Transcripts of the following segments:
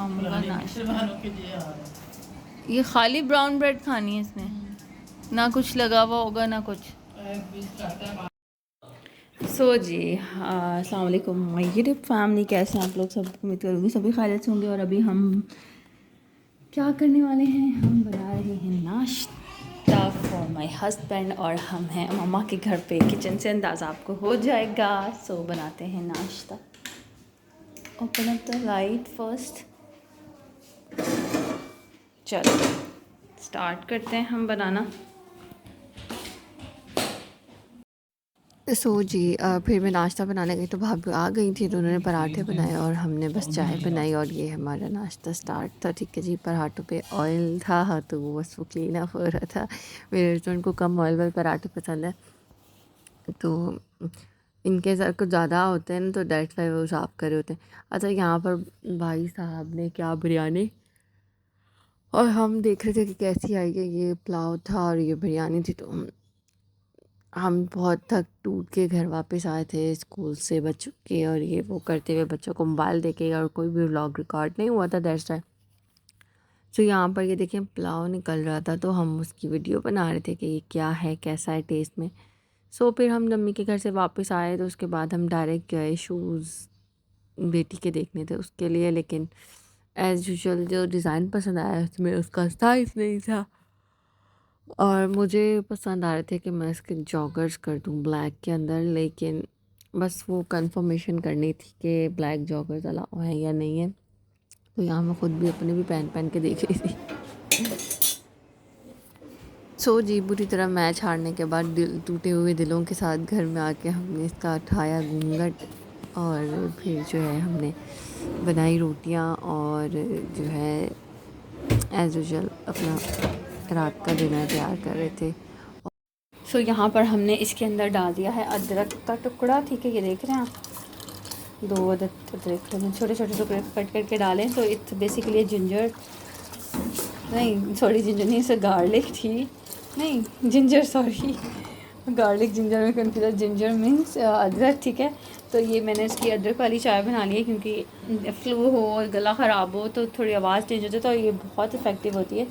शाम का नाश्ता। ये खाली ब्राउन ब्रेड खानी है इसमें, ना कुछ लगा हुआ होगा ना कुछ। सो जी अस्सलाम वालेकुम माय यूट्यूब फैमिली, कैसे हैं आप लोग? सब उम्मीद करूँगी सभी खैरियत से होंगे। और अभी हम क्या करने वाले हैं, हम बना रहे हैं नाश्ता फॉर माय हस्बैंड और हम हैं मम्मा के घर पे। किचन से अंदाज़ा आपको हो जाएगा। सो बनाते हैं नाश्ता। Open up the light first. चलो स्टार्ट करते हैं हम बनाना। जी फिर मैं नाश्ता बनाने गई तो भाभी आ गई थी, तो उन्होंने पराठे बनाए और हमने बस चाय बनाई और ये हमारा नाश्ता स्टार्ट था। ठीक है जी, पराठों पे ऑयल था तो वो बस वो क्लीन अप हो रहा था। मेरे हस्बैंड को कम ऑयल वाले पराठे पसंद है, तो इनके सर कुछ ज़्यादा होते हैं ना, तो डेट्स वाई वो साफ़ करे होते हैं। अच्छा, यहाँ पर भाई साहब ने क्या बिरयानी, और हम देख रहे थे कि कैसी आई है। ये पुलाव था और ये बिरयानी थी। तो हम बहुत थक टूट के घर वापस आए थे स्कूल से बच्चों के, और ये वो करते हुए बच्चों को मोबाइल देके, और कोई भी व्लॉग रिकॉर्ड नहीं हुआ था दैट्स टाइम। सो यहाँ पर ये देखिए पुलाव निकल रहा था, तो हम उसकी वीडियो बना रहे थे कि ये क्या है, कैसा है टेस्ट में। सो फिर हम मम्मी के घर से वापस आए, तो उसके बाद हम डायरेक्ट गए शूज़ बेटी के देखने थे उसके लिए। लेकिन एज़ यूजुअल जो डिज़ाइन पसंद आया उसमें उसका साइज़ नहीं था, और मुझे पसंद आ रहे थे कि मैं इसके जॉगर्स कर दूं ब्लैक के अंदर। लेकिन बस वो कंफर्मेशन करनी थी कि ब्लैक जॉगर्स अलाउ हैं या नहीं है। तो यहाँ मैं ख़ुद भी अपने भी पहन पहन के देख रही थी। सो जी बुरी तरह मैच हारने के बाद दिल टूटे हुए दिलों के साथ घर में आके हमने इसका उठाया घूंघट, और फिर जो है हमने बनाई रोटियाँ, और जो है एज़ यूजुअल अपना रात का डिनर तैयार कर रहे थे। सो यहाँ पर हमने इसके अंदर डाल दिया है अदरक का टुकड़ा। ठीक है, ये देख रहे हैं आप, 2 अदरक मैंने छोटे छोटे टुकड़े कट करके डालें। तो इट्स बेसिकली जिंजर, नहीं सॉरी जिंजर नहीं, इसे गार्लिक थी, नहीं जिंजर सॉरी, गार्लिक जिंजर में कन्फ्यूज। जिंजर मीन्स अदरक। ठीक है, तो ये मैंने इसकी अदरक वाली चाय बना ली है, क्योंकि फ्लू हो और गला ख़राब हो तो थोड़ी आवाज़ चेंज होती है, तो ये बहुत इफ़ेक्टिव होती है।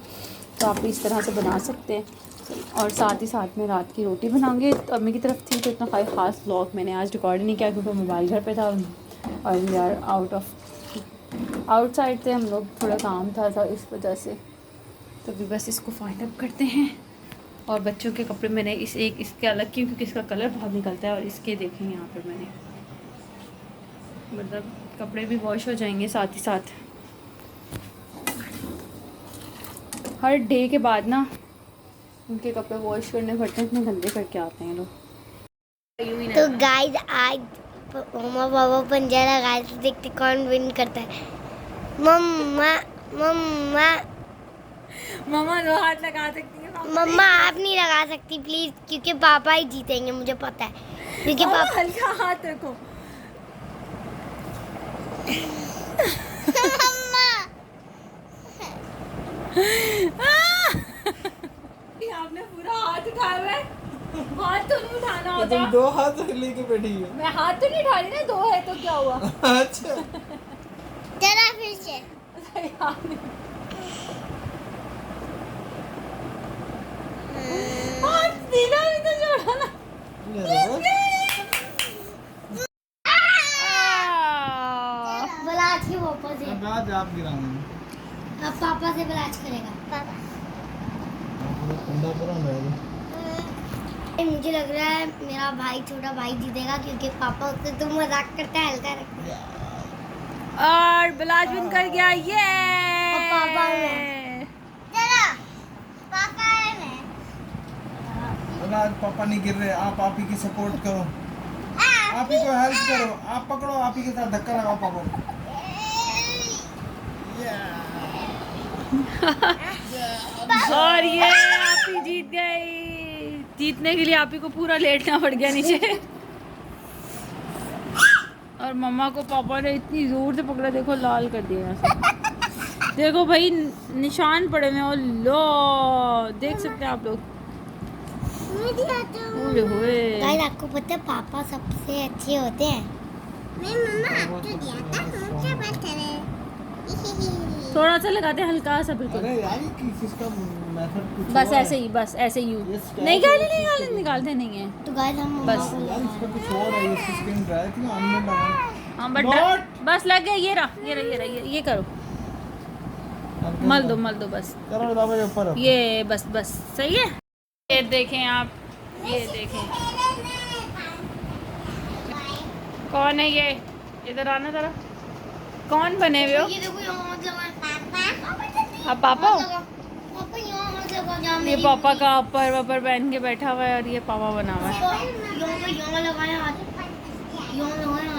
तो आप इस तरह से बना सकते हैं। और साथ ही साथ में रात की रोटी बनाऊंगी। तो अम्मी की तरफ थी, तो इतना कोई ख़ास व्लॉग मैंने आज रिकॉर्ड नहीं किया, क्योंकि मोबाइल घर पे था और वी आर आउटसाइड थे हम लोग, थोड़ा काम था इस वजह से। तो अभी बस इसको फाइंड अप करते हैं। और बच्चों के कपड़े मैंने इसके अलग किए, क्योंकि इसका कलर बहुत निकलता है। और इसके देखें यहाँ पर मैंने, मतलब कपड़े भी वॉश हो जाएंगे साथ ही साथ। हर डे के बाद ना उनके कपड़े वॉश करने पड़ते हैं, इतने गंदे करके आते हैं लोग। तो गाइस आज मम्मा पापा पंजा लगाए तो देखते कौन विन करता है। मम्मा मम्मा मम्मा लो हाथ लगा सकती है। मम्मा आप नहीं लगा सकती प्लीज, क्योंकि पापा ही जीतेंगे मुझे पता है, क्योंकि पापा हल्का हाथ रखो। मम्मा आपने पूरा हाथ उठाया हुआ है। हाथ तो नहीं उठाना होता। तुम 2 हाथ लेके बैठी है। मैं हाथ तो नहीं उठा रही ना, 2 है तो क्या हुआ। अच्छा जरा फिर से हाथ सीधा भी तो जोड़ा ना। बलाच के पापा से, आज आप गिराएंगे। अब पापा से बलाच करेगा पापा। ठंडा पूरा रहेगा। मुझे लग रहा है मेरा भाई छोटा भाई जीतेगा, क्योंकि पापा उससे तो मजाक करता है, हल्का रखता है। और बलाज विन कर गया। ये पापा है, चलो पापा है मैं। अगर आज पापा नहीं गिर रहे, आप ही की सपोर्ट करो, आप ही को हेल्प करो, आप पकड़ो, आप ही के साथ धक्का लगाओ पापा को। और ये आप ही जीत गई। जीतने के लिए आप ही को पूरा लेटना पड़ गया नीचे। और मम्मा को पापा ने इतनी जोर से पकड़ा, देखो लाल कर दिया यहाँ से। देखो भाई निशान पड़े हुए, और लो देख सकते हैं आप लोग। गाइस आपको पता है पापा सबसे अच्छे होते हैं। मैं मम्मा आपको दिया था, मुझसे बात करें। थोड़ा सा लगाते हैं, हल्का सा बिल्कुल। अरे यार ये किसका मेथड कुछ बस और है। ऐसे ही, बस ऐसे ही यूं। ये scalp नहीं है, निकालते नहीं है। तो गाइस हम बस। मम्मा को यार इसका कुछ और है, इसकी स्किन ड्राई थी हमने लगाया। हाँ बट Not! बस लग गया। ये रहा, ये करो, मल दो बस। चलो दादा के ऊपर रखो। ये बस सही है। ये देखें आप, ये देखें कौन है ये, इधर आना जरा। कौन बने हुए हो ये देखो यहाँ मत लगा पापा। आप? पापा हो? पापा यहाँ मत लगा जहाँ ये मेरी पापा का अपर वपर पहन के बैठा हुआ है और ये पापा बना हुआ है। यहाँ लगाया हाथ, यहाँ लगाया